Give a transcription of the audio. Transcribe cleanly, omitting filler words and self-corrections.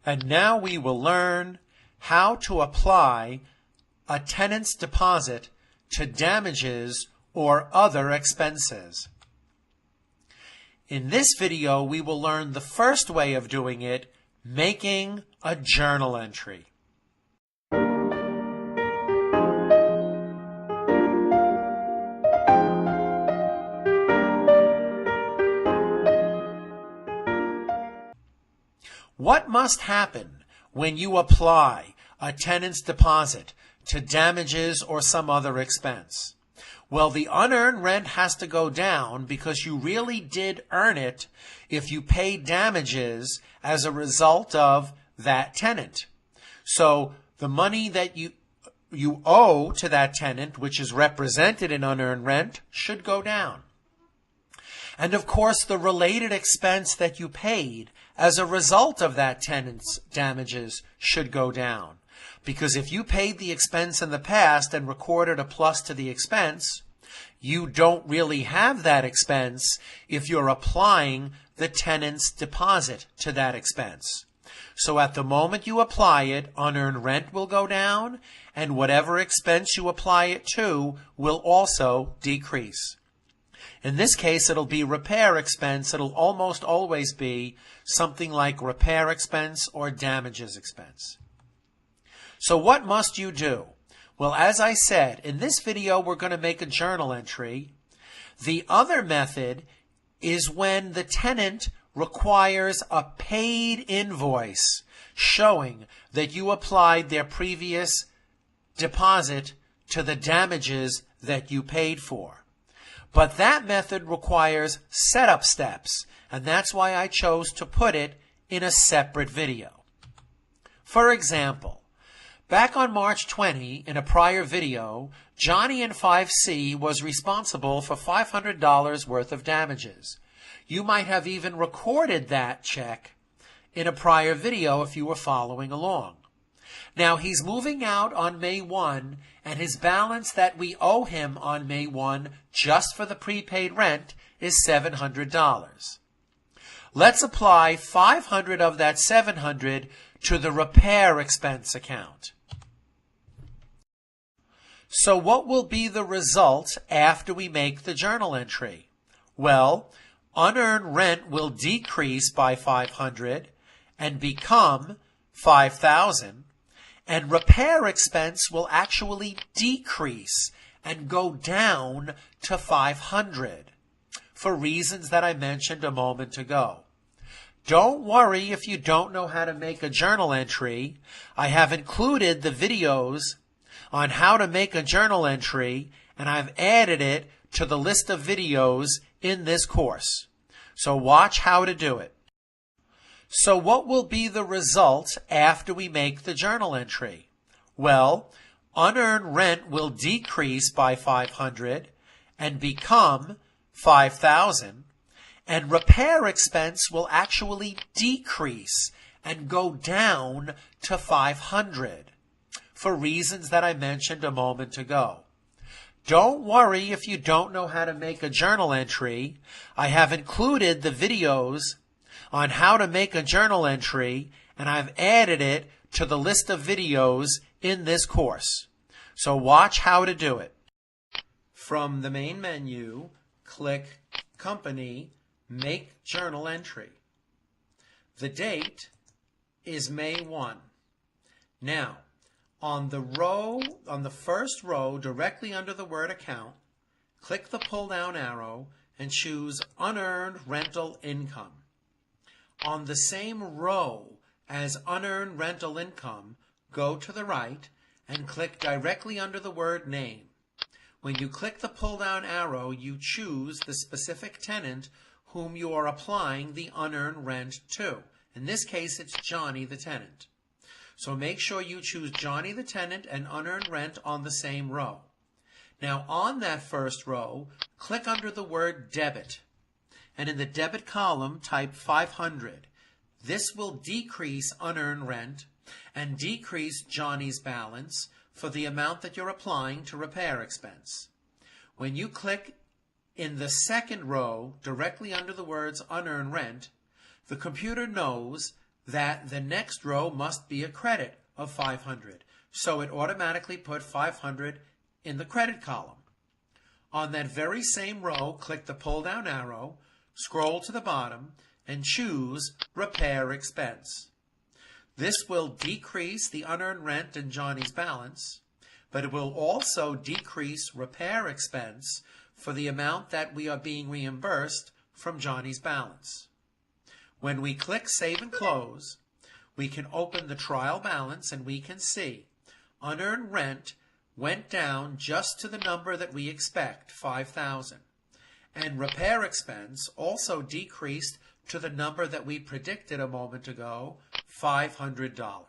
And now we will learn how to apply a tenant's deposit to damages or other expenses. In this video, we will learn the first way of doing it, making a journal entry. What must happen when you apply a tenant's deposit to damages or some other expense? Well, the unearned rent has to go down because you really did earn it if you paid damages as a result of that tenant. So the money that you owe to that tenant, which is represented in unearned rent, should go down. And of course, the related expense that you paid as a result of that tenant's damages should go down. Because if you paid the expense in the past and recorded a plus to the expense, you don't really have that expense if you're applying the tenant's deposit to that expense. So at the moment you apply it, unearned rent will go down, and whatever expense you apply it to will also decrease. In this case, it'll be repair expense. It'll almost always be something like repair expense or damages expense. So what must you do? Well, as I said, in this video, we're going to make a journal entry. The other method is when the tenant requires a paid invoice showing that you applied their previous deposit to the damages that you paid for. But that method requires setup steps, and that's why I chose to put it in a separate video. For example, back on March 20, in a prior video, Johnny in 5C was responsible for $500 worth of damages. You might have even recorded that check in a prior video if you were following along. Now, he's moving out on May 1, and his balance that we owe him on May 1 just for the prepaid rent is $700. Let's apply $500 of that $700 to the repair expense account. So what will be the result after we make the journal entry? Well, unearned rent will decrease by $500 and become $5,000. And repair expense will actually decrease and go down to $500 for reasons that I mentioned a moment ago. Don't worry if you don't know how to make a journal entry. I have included the videos on how to make a journal entry, and I've added it to the list of videos in this course. So watch how to do it. So what will be the result after we make the journal entry? Well, unearned rent will decrease by $500 and become $5,000, and repair expense will actually decrease and go down to $500 for reasons that I mentioned a moment ago. Don't worry if you don't know how to make a journal entry. I have included the videos on how to make a journal entry, and I've added it to the list of videos in this course. So watch how to do it. From the main menu, click Company, Make Journal Entry. The date is May 1. Now, on the first row, directly under the word Account, click the pull-down arrow and choose Unearned Rental Income. On the same row as Unearned Rental Income, go to the right and click directly under the word Name. When you click the pull-down arrow, you choose the specific tenant whom you are applying the unearned rent to. In this case, it's Johnny the tenant. So make sure you choose Johnny the tenant and unearned rent on the same row. Now on that first row, click under the word Debit. And in the debit column, type 500. This will decrease unearned rent and decrease Johnny's balance for the amount that you're applying to repair expense. When you click in the second row, directly under the words unearned rent, the computer knows that the next row must be a credit of 500. So it automatically put 500 in the credit column. On that very same row, click the pull-down arrow, scroll to the bottom, and choose Repair Expense. This will decrease the unearned rent in Johnny's balance, but it will also decrease repair expense for the amount that we are being reimbursed from Johnny's balance. When we click Save and Close, we can open the trial balance and we can see unearned rent went down just to the number that we expect, $5,000. And repair expense also decreased to the number that we predicted a moment ago, $500.